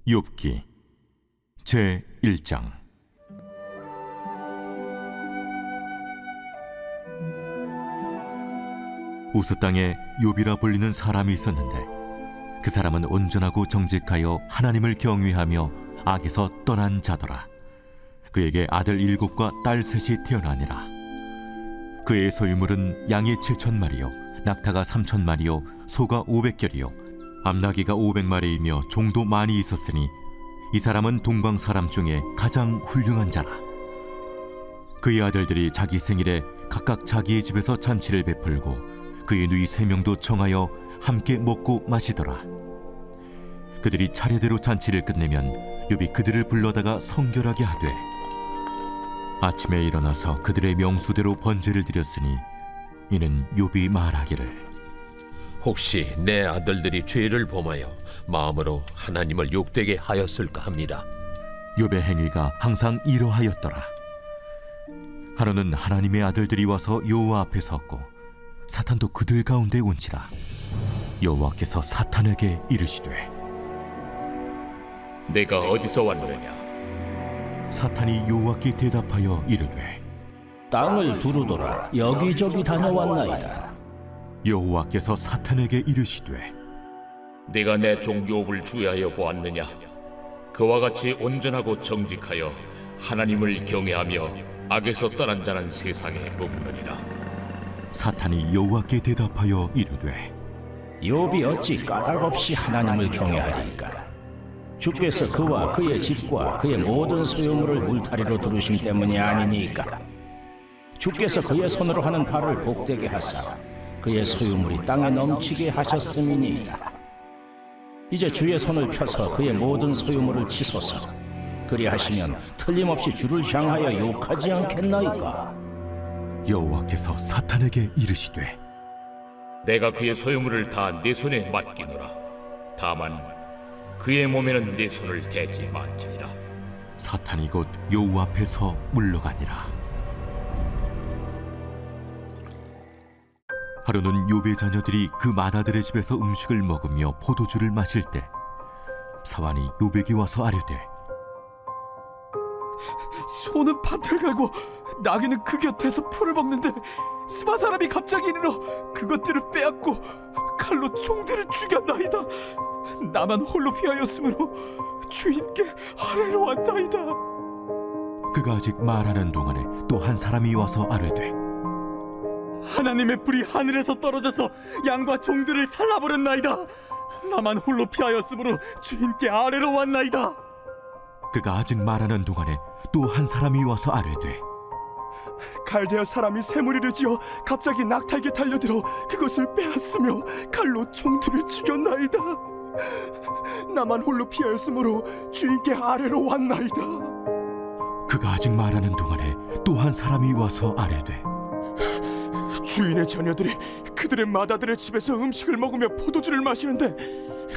욥기 제 1장. 우스 땅에 욥이라 불리는 사람이 있었는데 그 사람은 온전하고 정직하여 하나님을 경외하며 악에서 떠난 자더라. 그에게 아들 7과 딸 3이 태어나니라. 그의 소유물은 양이 7,000마리요 낙타가 3,000마리요 소가 500결이요 암나귀가 500마리이며 종도 많이 있었으니 이 사람은 동방 사람 중에 가장 훌륭한 자라. 그의 아들들이 자기 생일에 각각 자기의 집에서 잔치를 베풀고 그의 누이 3명도 청하여 함께 먹고 마시더라. 그들이 차례대로 잔치를 끝내면 욥이 그들을 불러다가 성결하게 하되 아침에 일어나서 그들의 명수대로 번제를 드렸으니 이는 욥이 말하기를 혹시 내 아들들이 죄를 범하여 마음으로 하나님을 욕되게 하였을까 합니다. 욥의 행위가 항상 이러하였더라. 하루는 하나님의 아들들이 와서 여호와 앞에 섰고 사탄도 그들 가운데 온지라. 여호와께서 사탄에게 이르시되 내가 어디서 왔느냐? 사탄이 여호와께 대답하여 이르되 땅을 두루돌아 여기저기 다녀왔나이다. 여호와께서 사탄에게 이르시되 내가 내 종 욥을 주의하여 보았느냐? 그와 같이 온전하고 정직하여 하나님을 경외하며 악에서 떠난 자는 세상에 없느니라. 사탄이 여호와께 대답하여 이르되 욥이 어찌 까닭없이 하나님을 경외하리이까? 주께서 그와 그의 집과 그의 모든 소유물을 울타리로 두르심 때문이 아니니까. 주께서 그의 손으로 하는 바를 복되게 하사 그의 소유물이 땅에 넘치게 하셨음이니이다. 이제 주의 손을 펴서 그의 모든 소유물을 치소서. 그리하시면 틀림없이 주를 향하여 욕하지 않겠나이까? 여호와께서 사탄에게 이르시되 내가 그의 소유물을 다 내 손에 맡기노라. 다만 그의 몸에는 내 손을 대지 말지니라. 사탄이 곧 여호와 앞에서 물러가니라. 하루는 욥의 자녀들이 그 맏아들의 집에서 음식을 먹으며 포도주를 마실 때 사환이 욥에게 와서 아뢰되 소는 밭을 갈고 나귀는 그 곁에서 풀을 먹는데 스마 사람이 갑자기 이르러 그것들을 빼앗고 칼로 종들을 죽였나이다. 나만 홀로 피하였으므로 주인께 아뢰러 왔나이다. 그가 아직 말하는 동안에 또 한 사람이 와서 아뢰되 하나님의 불이 하늘에서 떨어져서 양과 종들을 살라버렸나이다. 나만 홀로 피하였으므로 주인께 아뢰러 왔나이다. 그가 아직 말하는 동안에 또 한 사람이 와서 아뢰되 갈대아 사람이 새무리를 지어 갑자기 낙타에게 달려들어 그것을 빼앗으며 칼로 종들을 죽였나이다. 나만 홀로 피하였으므로 주인께 아뢰러 왔나이다. 그가 아직 말하는 동안에 또 한 사람이 와서 아뢰되 주인의 자녀들이 그들의 맏아들의 집에서 음식을 먹으며 포도주를 마시는데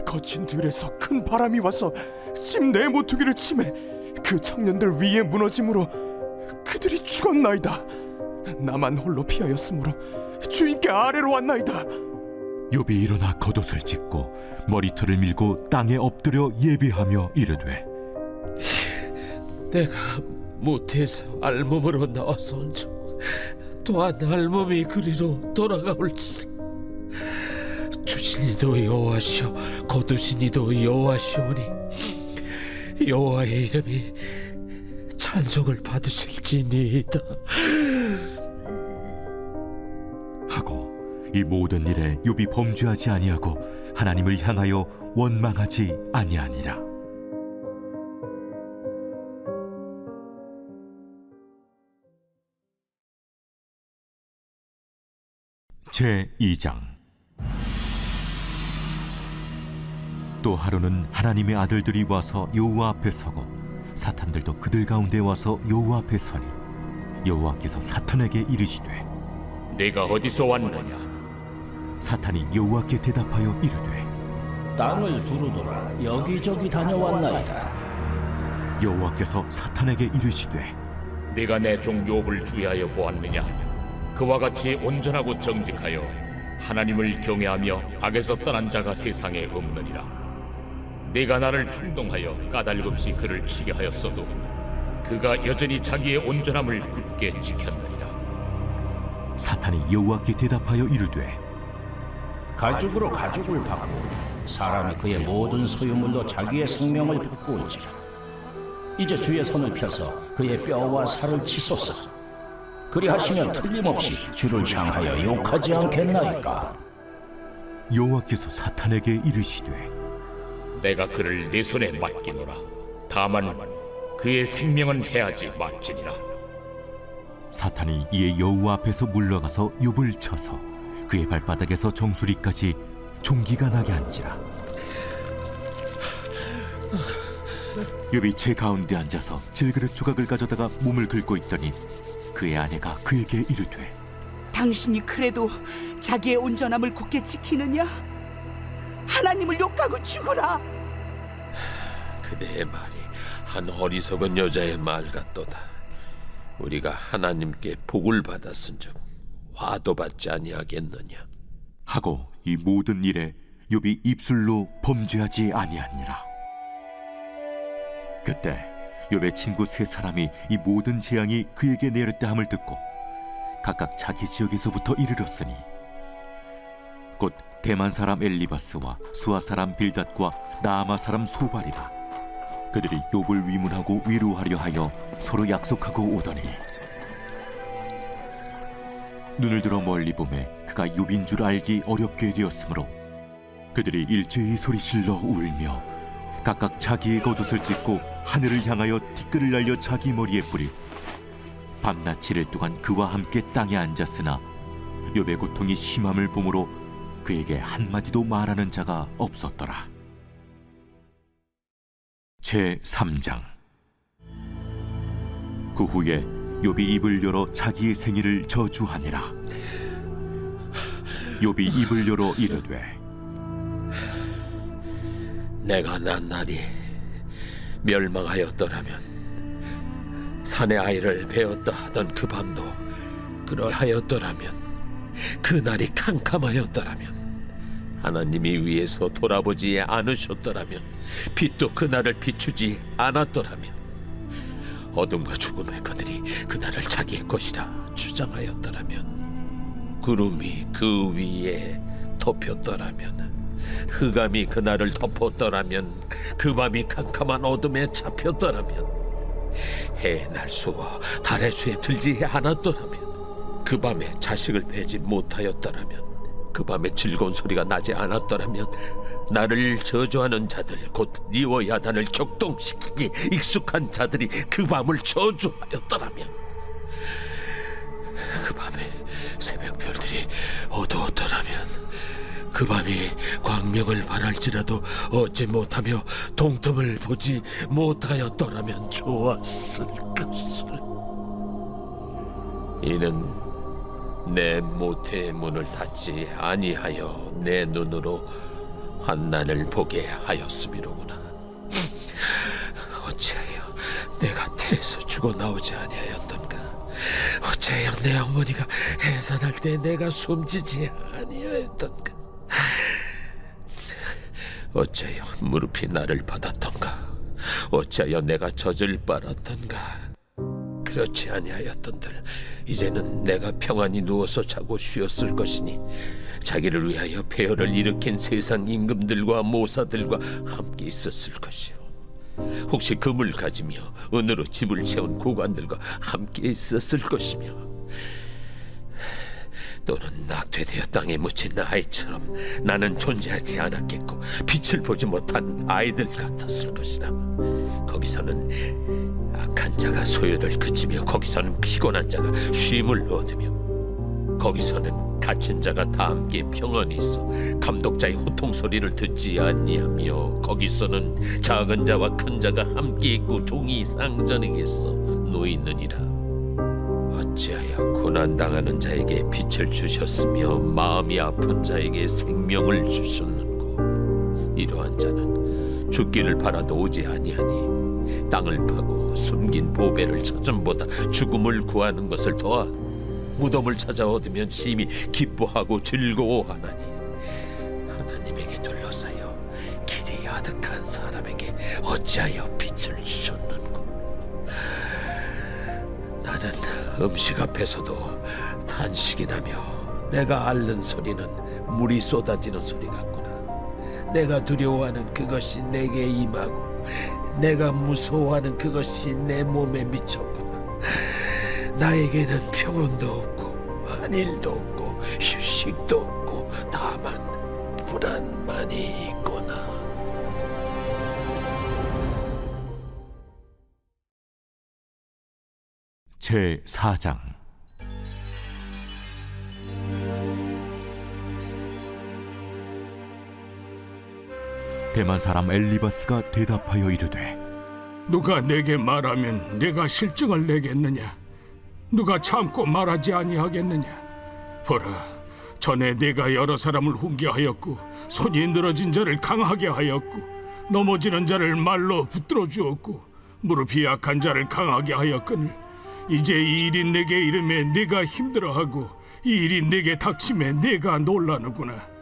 거친 들에서 큰 바람이 와서 집 내 모퉁이를 치매 그 청년들 위에 무너짐으로 그들이 죽었나이다. 나만 홀로 피하였으므로 주인께 아뢰러 왔나이다. 욥이 일어나 겉옷을 찢고 머리털을 밀고 땅에 엎드려 예배하며 이르되 내가 모태에서 알몸으로 나와서 온즉 또한 알몸이 그리로 돌아가올지. 주신 이도 여호와시오 거두신 이도 여호와시오니 여호와의 이름이 찬송을 받으실지니이다 하고 이 모든 일에 욥이 범죄하지 아니하고 하나님을 향하여 원망하지 아니하니라. 제 2장. 또 하루는 하나님의 아들들이 와서 여호와 앞에 서고 사탄들도 그들 가운데 와서 여호와 앞에 서니 여호와께서 사탄에게 이르시되 내가 어디서 왔느냐? 사탄이 여호와께 대답하여 이르되 땅을 두루돌아 여기저기 다녀왔나이다. 여호와께서 사탄에게 이르시되 내가 내 종 욥을 주의하여 보았느냐? 그와 같이 온전하고 정직하여 하나님을 경외하며 악에서 떠난 자가 세상에 없느니라. 내가 나를 충동하여 까닭없이 그를 치게 하였어도 그가 여전히 자기의 온전함을 굳게 지켰느니라. 사탄이 여호와께 대답하여 이르되 가죽으로 가죽을 바꾸고 사람이 그의 모든 소유물로 자기의 생명을 바꾸온지라. 이제 주의 손을 펴서 그의 뼈와 살을 치소서. 그리하시면 틀림없이 주를 향하여 욕하지 않겠나이까. 여호와께서 사탄에게 이르시되 내가 그를 내 손에 맡기노라. 다만 그의 생명은 해하지 말지니라. 사탄이 이에 여호와 앞에서 물러가서 욥을 쳐서 그의 발바닥에서 정수리까지 종기가 나게 한지라. 욥이 제 가운데 앉아서 질그릇 조각을 가져다가 몸을 긁고 있더니 그의 아내가 그에게 이르되 당신이 그래도 자기의 온전함을 굳게 지키느냐? 하나님을 욕하고 죽어라. 그대의 말이 한 어리석은 여자의 말 같도다. 우리가 하나님께 복을 받았은즉 화도 받지 아니하겠느냐. 하고 이 모든 일에 욥이 입술로 범죄하지 아니하니라. 그때 욥의 친구 세 사람이 이 모든 재앙이 그에게 내렸다 함을 듣고 각각 자기 지역에서부터 이르렀으니 곧 대만 사람 엘리바스와 수아 사람 빌닷과 나아마 사람 소발이라. 그들이 욥을 위문하고 위로하려 하여 서로 약속하고 오더니 눈을 들어 멀리 보매 그가 욥인 줄 알기 어렵게 되었으므로 그들이 일제히 소리질러 울며 각각 자기의 겉옷을 찢고 하늘을 향하여 티끌을 날려 자기 머리에 뿌리고 밤낮 7일 동안 그와 함께 땅에 앉았으나 욥의 고통이 심함을 보므로 그에게 한마디도 말하는 자가 없었더라. 제3장. 그 후에 욥이 입을 열어 자기의 생일을 저주하니라. 욥이 입을 열어 이르되 내가 난 날이 멸망하였더라면 산의 아이를 베었다 하던 그 밤도 그러하였더라면 그 날이 캄캄하였더라면 하나님이 위에서 돌아보지 않으셨더라면 빛도 그 날을 비추지 않았더라면 어둠과 죽음의 그들이 그 날을 자기의 것이라 주장하였더라면 구름이 그 위에 덮였더라면 흑암이 그 날을 덮었더라면 그 밤이 캄캄한 어둠에 잡혔더라면 해의 날수와 달의 수에 들지 않았더라면 그 밤에 자식을 베지 못하였더라면 그 밤에 즐거운 소리가 나지 않았더라면 나를 저주하는 자들 곧 니워 야단을 격동시키기 익숙한 자들이 그 밤을 저주하였더라면 그 밤에 새벽별들이 어두웠더라면 그 밤이 광명을 바랄지라도 얻지 못하며 동틈을 보지 못하였더라면 좋았을 것을. 이는 내 모태의 문을 닫지 아니하여 내 눈으로 환난을 보게 하였음이로구나. 어찌하여 내가 태에서 죽어 나오지 아니하였던가. 어찌하여 내 어머니가 해산할 때 내가 숨지지 아니하였던가. 어찌하여 무릎이 나를 받았던가. 어찌하여 내가 젖을 빨았던가. 그렇지 아니하였던들 이제는 내가 평안히 누워서 자고 쉬었을 것이니 자기를 위하여 폐허를 일으킨 세상 임금들과 모사들과 함께 있었을 것이요 혹시 금을 가지며 은으로 집을 채운 고관들과 함께 있었을 것이며 또는 낙태되어 땅에 묻힌 아이처럼 나는 존재하지 않았겠고 빛을 보지 못한 아이들 같았을 것이다. 거기서는 악한 자가 소요를 그치며 거기서는 피곤한 자가 쉼을 얻으며 거기서는 갇힌 자가 다 함께 평안히 있어 감독자의 호통 소리를 듣지 아니하며 거기서는 작은 자와 큰 자가 함께 있고 종이 상전에게서 놓이느니라. 어찌하여 고난당하는 자에게 빛을 주셨으며 마음이 아픈 자에게 생명을 주셨는고. 이러한 자는 죽기를 바라도 오지 아니하니 땅을 파고 숨긴 보배를 찾음보다 죽음을 구하는 것을 더하 무덤을 찾아 얻으면 심히 기뻐하고 즐거워하나니 하나님에게 둘러싸여 길이 가득한 사람에게 어찌하여 빛을 주셨는고. 나는 음식 앞에서도 탄식이 나며 내가 앓는 소리는 물이 쏟아지는 소리 같구나. 내가 두려워하는 그것이 내게 임하고 내가 무서워하는 그것이 내 몸에 미쳤구나. 나에게는 평온도 없고 안일도 없고 휴식도 없고 다만 불안만이 있구나. 제4장. 대만 사람 엘리바스가 대답하여 이르되, 누가 내게 말하면 내가 실증을 내겠느냐? 누가 참고 말하지 아니하겠느냐? 보라, 전에 내가 여러 사람을 훈계하였고 손이 늘어진 자를 강하게 하였고 넘어지는 자를 말로 붙들어 주었고 무릎이 약한 자를 강하게 하였거늘 이제 이 일이 내게 이름에 내가 힘들어하고 이 일이 내게 닥침에 내가 놀라는구나.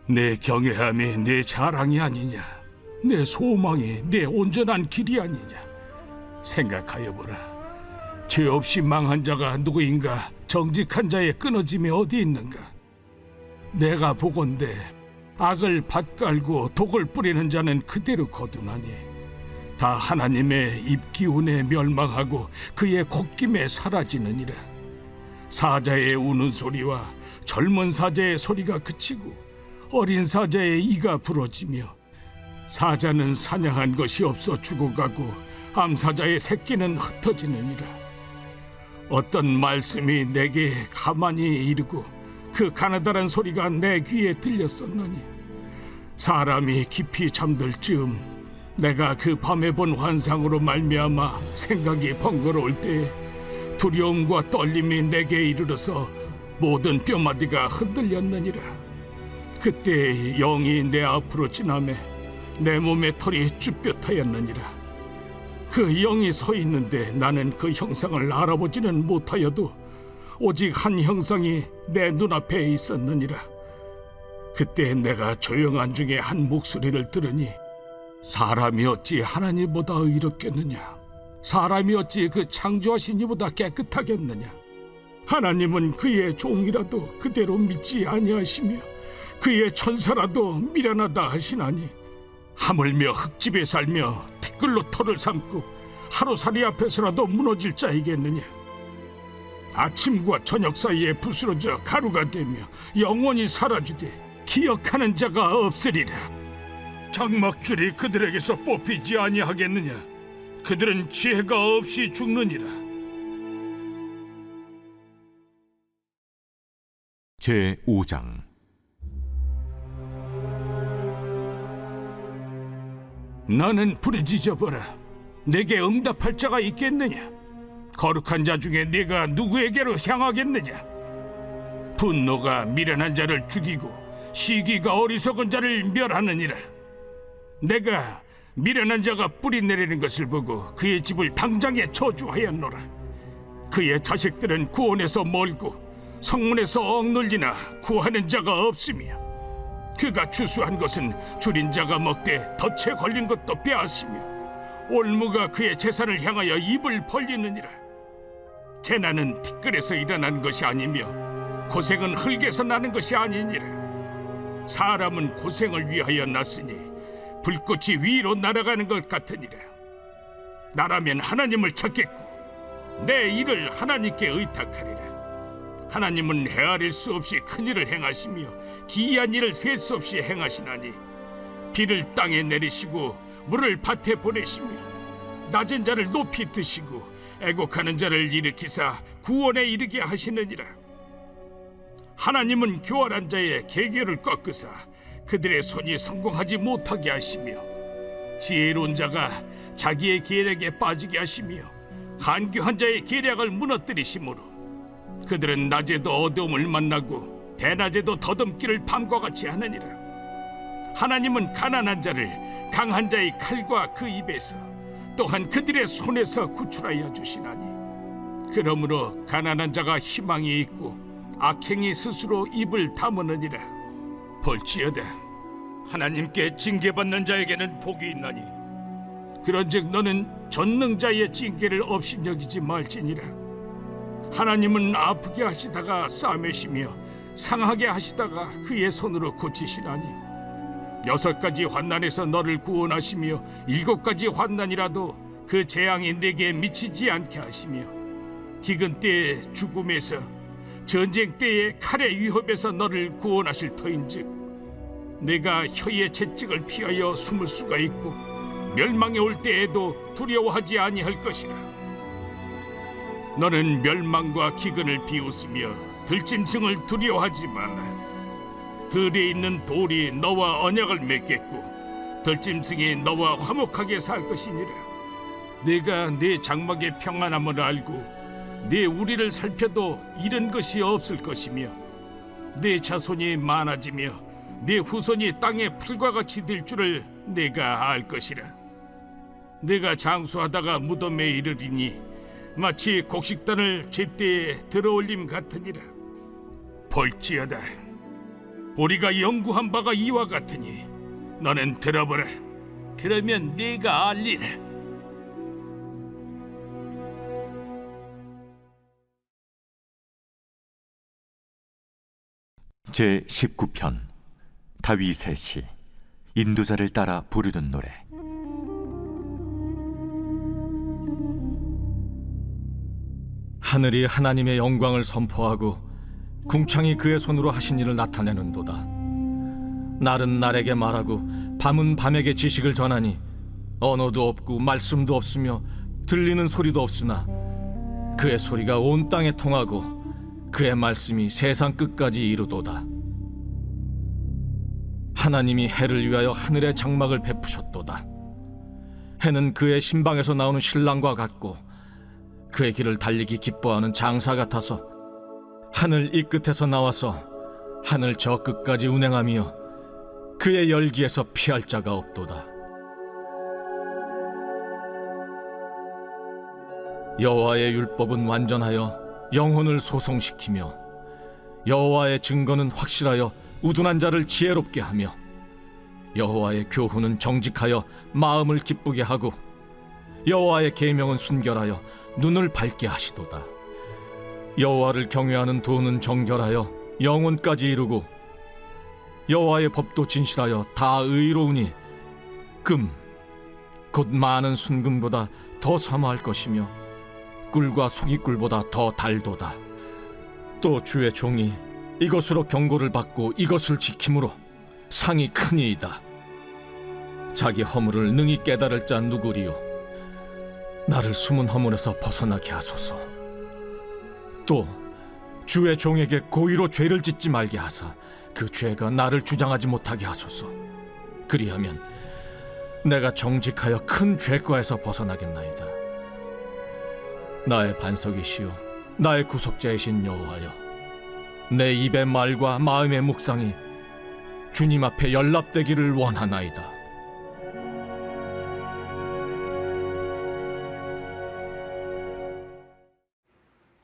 내 경외함이 내 자랑이 아니냐? 내 소망이 내 온전한 길이 아니냐? 생각하여 보라. 죄 없이 망한 자가 누구인가? 정직한 자의 끊어짐이 어디 있는가? 내가 보건대 악을 밭갈고 독을 뿌리는 자는 그대로 거두나니 다 하나님의 입기운에 멸망하고 그의 콧김에 사라지느니라. 사자의 우는 소리와 젊은 사자의 소리가 그치고 어린 사자의 이가 부러지며 사자는 사냥한 것이 없어 죽어가고 암사자의 새끼는 흩어지느니라. 어떤 말씀이 내게 가만히 이르고 그 가느다란 소리가 내 귀에 들렸었느니 사람이 깊이 잠들 즈음 내가 그 밤에 본 환상으로 말미암아 생각이 번거로울 때에 두려움과 떨림이 내게 이르러서 모든 뼈마디가 흔들렸느니라. 그때 영이 내 앞으로 지나매 내 몸의 털이 쭈뼛하였느니라. 그 영이 서 있는데 나는 그 형상을 알아보지는 못하여도 오직 한 형상이 내 눈앞에 있었느니라. 그때 내가 조용한 중에 한 목소리를 들으니 사람이 어찌 하나님보다 의롭겠느냐? 사람이 어찌 그 창조하신 이보다 깨끗하겠느냐? 하나님은 그의 종이라도 그대로 믿지 아니하시며 그의 천사라도 미련하다 하시나니 하물며 흙집에 살며 티끌로 털을 삼고 하루살이 앞에서라도 무너질 자이겠느냐? 아침과 저녁 사이에 부스러져 가루가 되며 영원히 사라지되 기억하는 자가 없으리라. 장막줄이 그들에게서 뽑히지 아니하겠느냐? 그들은 지혜가 없이 죽느니라. 제5장. 나는 부르짖어보라. 내게 응답할 자가 있겠느냐? 거룩한 자 중에 네가 누구에게로 향하겠느냐? 분노가 미련한 자를 죽이고 시기가 어리석은 자를 멸하느니라. 내가 미련한 자가 뿌리 내리는 것을 보고 그의 집을 당장에 저주하였노라. 그의 자식들은 구원에서 멀고 성문에서 억눌리나 구하는 자가 없으며 그가 추수한 것은 줄인 자가 먹되 덫에 걸린 것도 빼앗으며 올무가 그의 재산을 향하여 입을 벌리느니라. 재난은 티끌에서 일어나는 것이 아니며 고생은 흙에서 나는 것이 아니니라. 사람은 고생을 위하여 났으니 불꽃이 위로 날아가는 것 같으니라. 나라면 하나님을 찾겠고 내 일을 하나님께 의탁하리라. 하나님은 헤아릴 수 없이 큰 일을 행하시며 기이한 일을 셀 수 없이 행하시나니 비를 땅에 내리시고 물을 밭에 보내시며 낮은 자를 높이 드시고 애곡하는 자를 일으키사 구원에 이르게 하시느니라. 하나님은 교활한 자의 계계를 꺾으사 그들의 손이 성공하지 못하게 하시며 지혜로운 자가 자기의 계략에 빠지게 하시며 간교한 자의 계략을 무너뜨리시므로 그들은 낮에도 어두움을 만나고 대낮에도 더듬기를 밤과 같이 하느니라. 하나님은 가난한 자를 강한 자의 칼과 그 입에서 또한 그들의 손에서 구출하여 주시나니 그러므로 가난한 자가 희망이 있고 악행이 스스로 입을 다무느니라. 볼지어다 하나님께 징계받는 자에게는 복이 있나니 그런즉 너는 전능자의 징계를 없이 여기지 말지니라. 하나님은 아프게 하시다가 싸매시며 상하게 하시다가 그의 손으로 고치시나니 6가지 환난에서 너를 구원하시며 7가지 환난이라도 그 재앙이 내게 미치지 않게 하시며 기근 때의 죽음에서 전쟁 때의 칼의 위협에서 너를 구원하실 터인즉 내가 혀의 채찍을 피하여 숨을 수가 있고 멸망이 올 때에도 두려워하지 아니할 것이라. 너는 멸망과 기근을 비웃으며 들짐승을 두려워하지 마라. 들에 있는 돌이 너와 언약을 맺겠고 들짐승이 너와 화목하게 살 것이니라. 내가 네 장막의 평안함을 알고 네 우리를 살펴도 잃은 것이 없을 것이며 네 자손이 많아지며 네 후손이 땅의 풀과 같이 될 줄을 내가 알 것이라. 내가 장수하다가 무덤에 이르리니 마치 곡식단을 제때에 들어올림 같으니라. 볼지어다 우리가 연구한 바가 이와 같으니 너는 들어보라. 그러면 네가 알리라. 제 19편 다윗의 시 인도자를 따라 부르는 노래. 하늘이 하나님의 영광을 선포하고 궁창이 그의 손으로 하신 일을 나타내는도다. 날은 날에게 말하고 밤은 밤에게 지식을 전하니 언어도 없고 말씀도 없으며 들리는 소리도 없으나 그의 소리가 온 땅에 통하고 그의 말씀이 세상 끝까지 이루도다. 하나님이 해를 위하여 하늘의 장막을 베푸셨도다. 해는 그의 신방에서 나오는 신랑과 같고 그의 길을 달리기 기뻐하는 장사 같아서 하늘 이 끝에서 나와서 하늘 저 끝까지 운행하며 그의 열기에서 피할 자가 없도다. 여호와의 율법은 완전하여 영혼을 소성시키며 여호와의 증거는 확실하여 우둔한 자를 지혜롭게 하며 여호와의 교훈은 정직하여 마음을 기쁘게 하고 여호와의 계명은 순결하여 눈을 밝게 하시도다. 여호와를 경외하는 도는 정결하여 영혼까지 이루고 여호와의 법도 진실하여 다 의로우니 금 곧 많은 순금보다 더 사모할 것이며 꿀과 소기꿀보다 더 달도다. 또 주의 종이 이것으로 경고를 받고 이것을 지킴으로 상이 크니이다. 자기 허물을 능히 깨달을 자 누구리요? 나를 숨은 허물에서 벗어나게 하소서. 또 주의 종에게 고의로 죄를 짓지 말게 하사 그 죄가 나를 주장하지 못하게 하소서. 그리하면 내가 정직하여 큰 죄과에서 벗어나겠나이다. 나의 반석이시요 나의 구속자이신 여호와여, 내 입의 말과 마음의 묵상이 주님 앞에 연락되기를 원하나이다.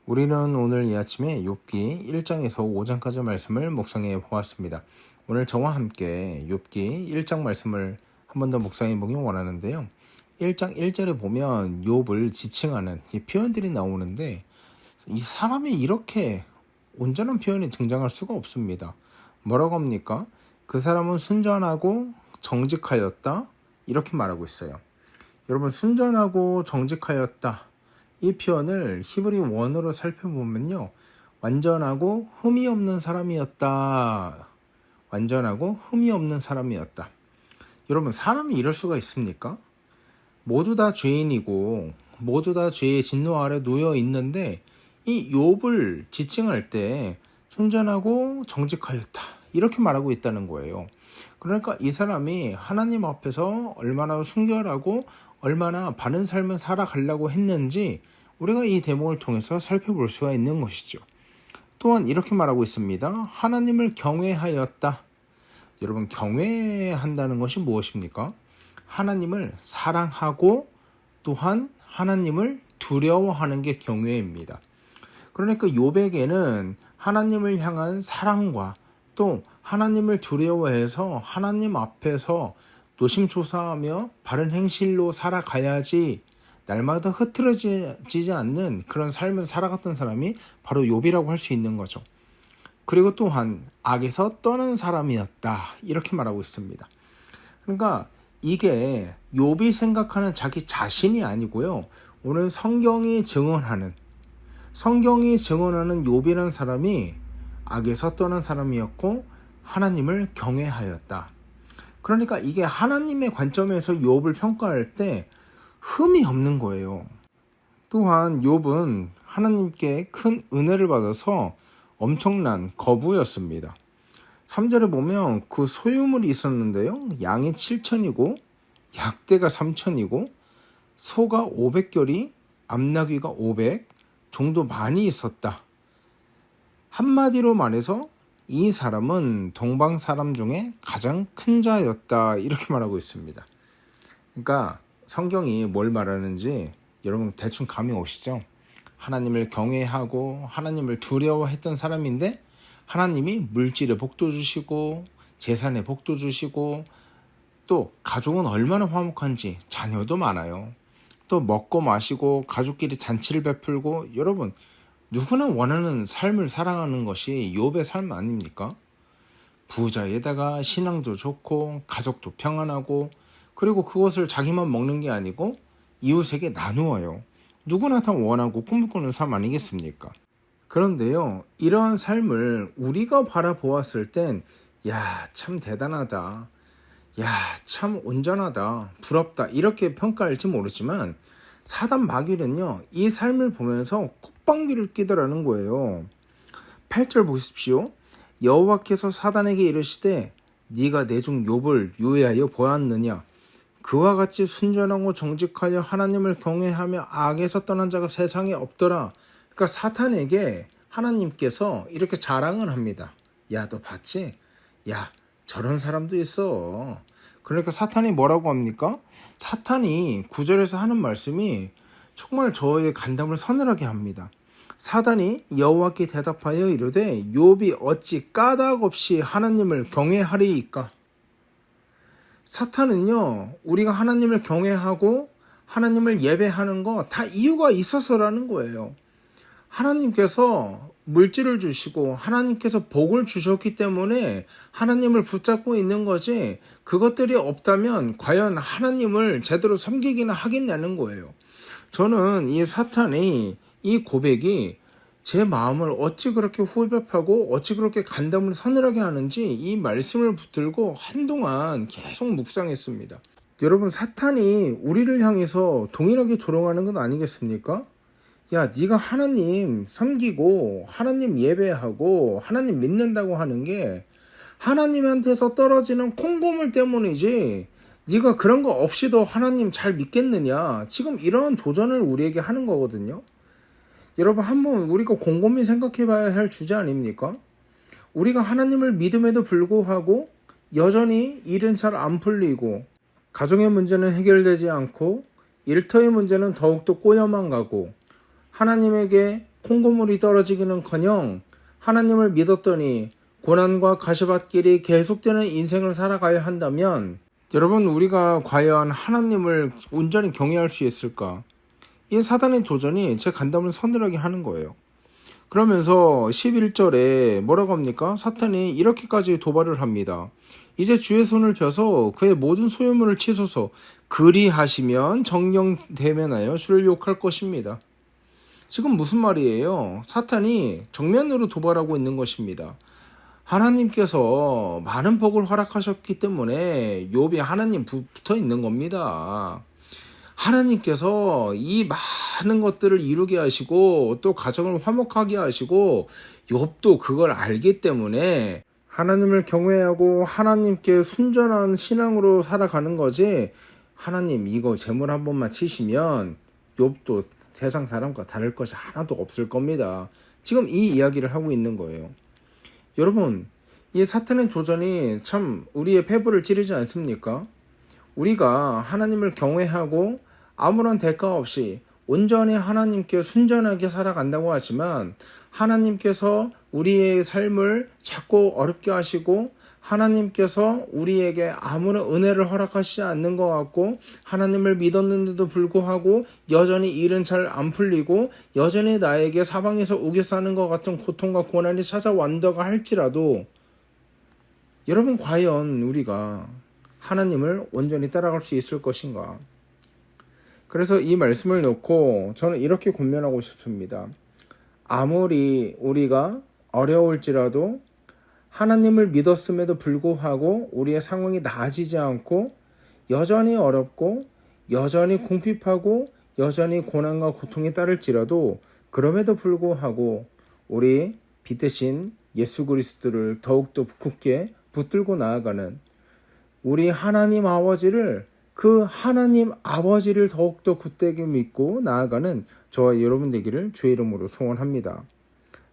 우리는 오늘 이 아침에 욥기 1장에서 5장까지 말씀을 묵상해 보았습니다. 오늘 저와 함께 욥기 1장 말씀을 한 번 더 묵상해 보기 원하는데요. 1장 1절에 보면 욥을 지칭하는 이 표현들이 나오는데 이 사람이 이렇게 온전한 표현이 등장할 수가 없습니다. 뭐라고 합니까? 그 사람은 순전하고 정직하였다 이렇게 말하고 있어요. 여러분, 순전하고 정직하였다 이 표현을 히브리 원어로 살펴보면요, 완전하고 흠이 없는 사람이었다. 완전하고 흠이 없는 사람이었다. 여러분, 사람이 이럴 수가 있습니까? 모두 다 죄인이고 모두 다 죄의 진노 아래 놓여 있는데 이 욥을 지칭할 때 순전하고 정직하였다 이렇게 말하고 있다는 거예요. 그러니까 이 사람이 하나님 앞에서 얼마나 순결하고 얼마나 바른 삶을 살아가려고 했는지 우리가 이 대목을 통해서 살펴볼 수가 있는 것이죠. 또한 이렇게 말하고 있습니다. 하나님을 경외하였다. 여러분, 경외한다는 것이 무엇입니까? 하나님을 사랑하고 또한 하나님을 두려워하는 게 경외입니다. 그러니까 욥에게는 하나님을 향한 사랑과 또 하나님을 두려워해서 하나님 앞에서 노심초사하며 바른 행실로 살아가야지 날마다 흐트러지지 않는 그런 삶을 살아갔던 사람이 바로 욥이라고 할 수 있는 거죠. 그리고 또한 악에서 떠난 사람이었다 이렇게 말하고 있습니다. 그러니까 이게 욥이 생각하는 자기 자신이 아니고요. 오늘 성경이 증언하는 욥이라는 사람이 악에서 떠난 사람이었고 하나님을 경외하였다. 그러니까 이게 하나님의 관점에서 욥을 평가할 때 흠이 없는 거예요. 또한 욥은 하나님께 큰 은혜를 받아서 엄청난 거부였습니다. 3절에 보면 그 소유물이 있었는데요. 양이 7천이고 약대가 3천이고 소가 500결이 암나귀가 500 정도 많이 있었다. 한마디로 말해서 이 사람은 동방 사람 중에 가장 큰 자였다 이렇게 말하고 있습니다. 그러니까 성경이 뭘 말하는지 여러분 대충 감이 오시죠? 하나님을 경외하고 하나님을 두려워했던 사람인데 하나님이 물질의 복도 주시고 재산의 복도 주시고 또 가족은 얼마나 화목한지 자녀도 많아요. 또 먹고 마시고 가족끼리 잔치를 베풀고 여러분 누구나 원하는 삶을 살아가는 것이 욥의 삶 아닙니까? 부자에다가 신앙도 좋고 가족도 평안하고 그리고 그것을 자기만 먹는 게 아니고 이웃에게 나누어요. 누구나 다 원하고 꿈꾸는 삶 아니겠습니까? 그런데요, 이러한 삶을 우리가 바라보았을 땐 야, 참 대단하다. 야, 참 온전하다. 부럽다. 이렇게 평가할지 모르지만 사단 마귀는요, 이 삶을 보면서 콧방귀를 끼더라는 거예요. 8절 보십시오. 여호와께서 사단에게 이르시되 네가 내 종 욥을 유해하여 보았느냐? 그와 같이 순전하고 정직하여 하나님을 경외하며 악에서 떠난 자가 세상에 없더라. 그러니까 사탄에게 하나님께서 이렇게 자랑을 합니다. 야, 너 봤지? 야, 저런 사람도 있어. 그러니까 사탄이 뭐라고 합니까? 사탄이 9절에서 하는 말씀이 정말 저의 간담을 서늘하게 합니다. 사단이 여호와께 대답하여 이르되 욥이 어찌 까닭 없이 하나님을 경외하리이까? 사탄은요, 우리가 하나님을 경외하고 하나님을 예배하는 거 다 이유가 있어서라는 거예요. 하나님께서 물질을 주시고 하나님께서 복을 주셨기 때문에 하나님을 붙잡고 있는 거지 그것들이 없다면 과연 하나님을 제대로 섬기기나 하겠냐는 거예요. 저는 이 사탄이 이 고백이 제 마음을 어찌 그렇게 후벼파고 어찌 그렇게 간담을 서늘하게 하는지 이 말씀을 붙들고 한동안 계속 묵상했습니다. 여러분, 사탄이 우리를 향해서 동일하게 조롱하는 건 아니겠습니까? 야, 네가 하나님 섬기고 하나님 예배하고 하나님 믿는다고 하는 게 하나님한테서 떨어지는 콩고물 때문이지 네가 그런 거 없이도 하나님 잘 믿겠느냐? 지금 이런 도전을 우리에게 하는 거거든요. 여러분, 한번 우리가 곰곰이 생각해 봐야 할 주제 아닙니까? 우리가 하나님을 믿음에도 불구하고 여전히 일은 잘 안 풀리고 가정의 문제는 해결되지 않고 일터의 문제는 더욱더 꼬여만 가고 하나님에게 콩고물이 떨어지기는커녕 하나님을 믿었더니 고난과 가시밭길이 계속되는 인생을 살아가야 한다면 여러분, 우리가 과연 하나님을 온전히 경외할 수 있을까? 이 사단의 도전이 제 간담을 서늘하게 하는 거예요. 그러면서 11절에 뭐라고 합니까? 사탄이 이렇게까지 도발을 합니다. 이제 주의 손을 펴서 그의 모든 소유물을 치소서. 그리하시면 정령대면하여 주를 욕할 것입니다. 지금 무슨 말이에요? 사탄이 정면으로 도발하고 있는 것입니다. 하나님께서 많은 복을 허락하셨기 때문에 욥이 하나님 붙어 있는 겁니다. 하나님께서 이 많은 것들을 이루게 하시고 또 가정을 화목하게 하시고 욥도 그걸 알기 때문에 하나님을 경외하고 하나님께 순전한 신앙으로 살아가는 거지, 하나님 이거 재물 한 번만 치시면 욥도 세상 사람과 다를 것이 하나도 없을 겁니다. 지금 이 이야기를 하고 있는 거예요. 여러분, 이 사탄의 도전이 참 우리의 폐부를 찌르지 않습니까? 우리가 하나님을 경외하고 아무런 대가 없이 온전히 하나님께 순전하게 살아간다고 하지만 하나님께서 우리의 삶을 자꾸 어렵게 하시고 하나님께서 우리에게 아무런 은혜를 허락하시지 않는 것 같고 하나님을 믿었는데도 불구하고 여전히 일은 잘 안 풀리고 여전히 나에게 사방에서 우겨 싸는 것 같은 고통과 고난이 찾아왔다고 할지라도 여러분 과연 우리가 하나님을 온전히 따라갈 수 있을 것인가? 그래서 이 말씀을 놓고 저는 이렇게 권면하고 싶습니다. 아무리 우리가 어려울지라도 하나님을 믿었음에도 불구하고 우리의 상황이 나아지지 않고 여전히 어렵고 여전히 궁핍하고 여전히 고난과 고통이 따를지라도 그럼에도 불구하고 우리 빛 대신 예수 그리스도를 더욱더 굳게 붙들고 나아가는 우리 하나님 아버지를 그 하나님 아버지를 더욱더 굳게 믿고 나아가는 저와 여러분 되기를 주의 이름으로 소원합니다.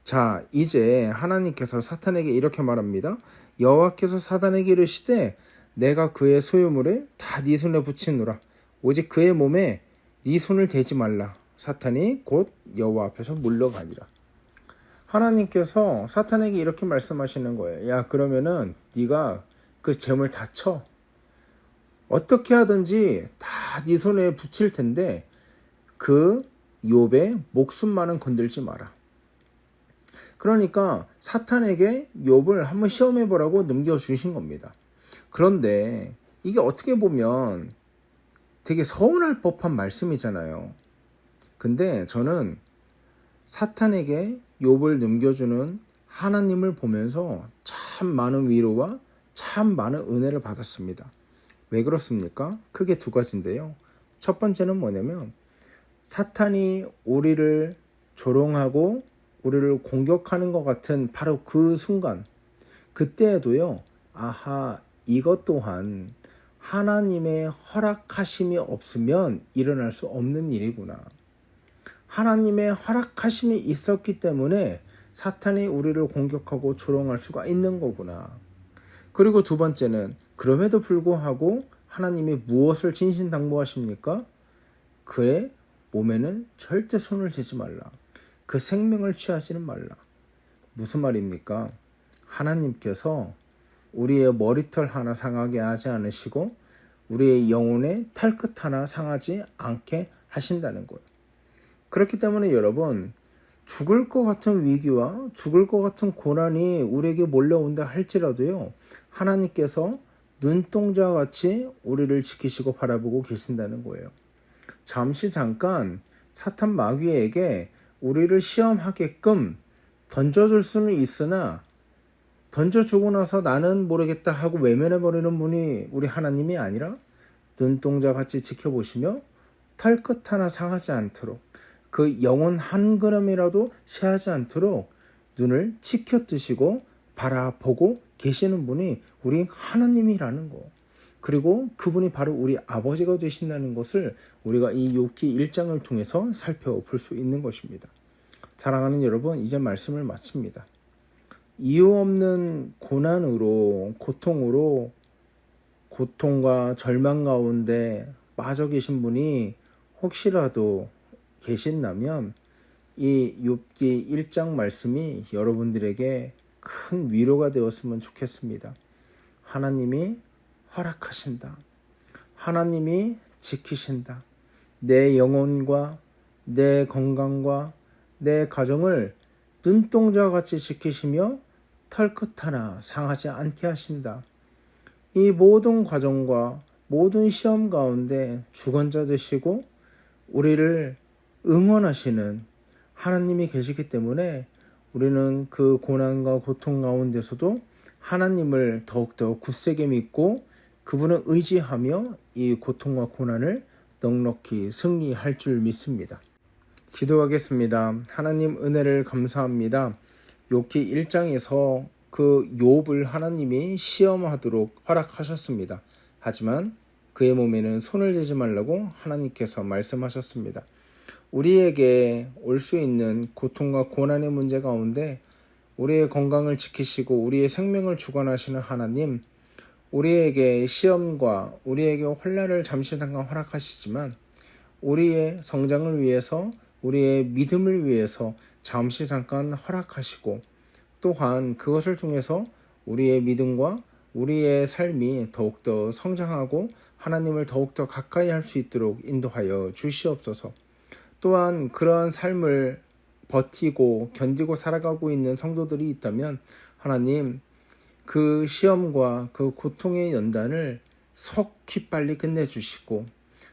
자, 이제 하나님께서 사탄에게 이렇게 말합니다. 여호와께서 사탄에게 이르시되 내가 그의 소유물을 다 네 손에 붙이노라. 오직 그의 몸에 네 손을 대지 말라. 사탄이 곧 여호와 앞에서 물러가니라. 하나님께서 사탄에게 이렇게 말씀하시는 거예요. 야, 그러면은 네가 그 재물 다 쳐. 어떻게 하든지 다 네 손에 붙일 텐데 그 욥의 목숨만은 건들지 마라. 그러니까 사탄에게 욥을 한번 시험해 보라고 넘겨주신 겁니다. 그런데 이게 어떻게 보면 되게 서운할 법한 말씀이잖아요. 근데 저는 사탄에게 욥을 넘겨주는 하나님을 보면서 참 많은 위로와 참 많은 은혜를 받았습니다. 왜 그렇습니까? 크게 두 가지인데요. 첫 번째는 뭐냐면 사탄이 우리를 조롱하고 우리를 공격하는 것 같은 바로 그 순간 그때에도요. 아하, 이것 또한 하나님의 허락하심이 없으면 일어날 수 없는 일이구나. 하나님의 허락하심이 있었기 때문에 사탄이 우리를 공격하고 조롱할 수가 있는 거구나. 그리고 두 번째는 그럼에도 불구하고 하나님이 무엇을 진신당부하십니까? 그의 몸에는 절대 손을 대지 말라. 그 생명을 취하지는 말라. 무슨 말입니까? 하나님께서 우리의 머리털 하나 상하게 하지 않으시고 우리의 영혼의 털끝 하나 상하지 않게 하신다는 거예요. 그렇기 때문에 여러분, 죽을 것 같은 위기와 죽을 것 같은 고난이 우리에게 몰려온다 할지라도요, 하나님께서 눈동자와 같이 우리를 지키시고 바라보고 계신다는 거예요. 잠깐 사탄 마귀에게 우리를 시험하게끔 던져줄 수는 있으나 던져주고 나서 나는 모르겠다 하고 외면해버리는 분이 우리 하나님이 아니라 눈동자같이 지켜보시며 털끝 하나 상하지 않도록 그 영혼 한 걸음이라도 쇠하지 않도록 눈을 치켜뜨시고 바라보고 계시는 분이 우리 하나님이라는 거. 그리고 그분이 바로 우리 아버지가 되신다는 것을 우리가 이 욥기 1장을 통해서 살펴볼 수 있는 것입니다. 사랑하는 여러분, 이제 말씀을 마칩니다. 이유 없는 고난으로 고통과 절망 가운데 빠져 계신 분이 혹시라도 계신다면 이 욥기 1장 말씀이 여러분들에게 큰 위로가 되었으면 좋겠습니다. 하나님이 허락하신다. 하나님이 지키신다. 내 영혼과 내 건강과 내 가정을 눈동자같이 지키시며 털끝 하나 상하지 않게 하신다. 이 모든 과정과 모든 시험 가운데 주권자 되시고 우리를 응원하시는 하나님이 계시기 때문에 우리는 그 고난과 고통 가운데서도 하나님을 더욱더 굳세게 믿고 그분을 의지하며 이 고통과 고난을 넉넉히 승리할 줄 믿습니다. 기도하겠습니다. 하나님 은혜를 감사합니다. 욥기 1장에서 그 욥을 하나님이 시험하도록 허락하셨습니다. 하지만 그의 몸에는 손을 대지 말라고 하나님께서 말씀하셨습니다. 우리에게 올 수 있는 고통과 고난의 문제 가운데 우리의 건강을 지키시고 우리의 생명을 주관하시는 하나님, 우리에게 시험과 우리에게 혼란을 잠시 잠깐 허락하시지만 우리의 성장을 위해서, 우리의 믿음을 위해서 잠깐 허락하시고, 또한 그것을 통해서 우리의 믿음과 우리의 삶이 더욱더 성장하고 하나님을 더욱더 가까이 할 수 있도록 인도하여 주시옵소서. 또한 그러한 삶을 버티고 견디고 살아가고 있는 성도들이 있다면 하나님, 그 시험과 그 고통의 연단을 속히 빨리 끝내주시고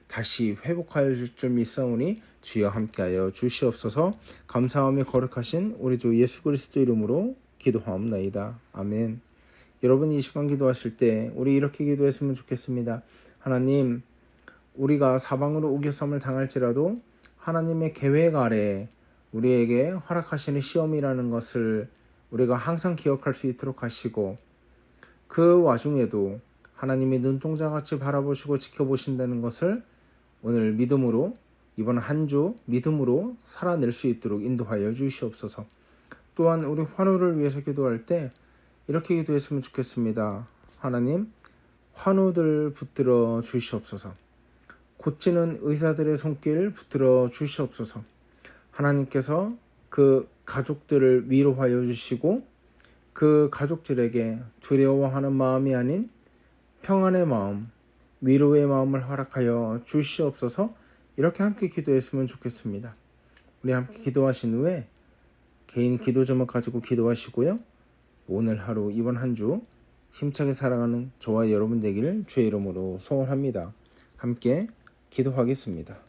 다시 회복하여 줄 줄 있사오니 주여 함께하여 주시옵소서. 감사하며 거룩하신 우리 주 예수 그리스도 이름으로 기도하옵나이다. 아멘. 여러분, 이 시간 기도하실 때 우리 이렇게 기도했으면 좋겠습니다. 하나님, 우리가 사방으로 우겨쌈을 당할지라도 하나님의 계획 아래 우리에게 허락하시는 시험이라는 것을 우리가 항상 기억할 수 있도록 하시고, 그 와중에도 하나님이 눈동자같이 바라보시고 지켜보신다는 것을 오늘 믿음으로, 이번 한 주 믿음으로 살아낼 수 있도록 인도하여 주시옵소서. 또한 우리 환우를 위해서 기도할 때 이렇게 기도했으면 좋겠습니다. 하나님, 환우들 붙들어 주시옵소서. 고치는 의사들의 손길 붙들어 주시옵소서. 하나님께서 그 가족들을 위로하여 주시고 그 가족들에게 두려워하는 마음이 아닌 평안의 마음, 위로의 마음을 허락하여 주시옵소서. 이렇게 함께 기도했으면 좋겠습니다. 우리 함께 기도하신 후에 개인 기도 제목 가지고 기도하시고요. 오늘 하루, 이번 한 주 힘차게 살아가는 저와 여러분 되기를 주의 이름으로 소원합니다. 함께 기도하겠습니다.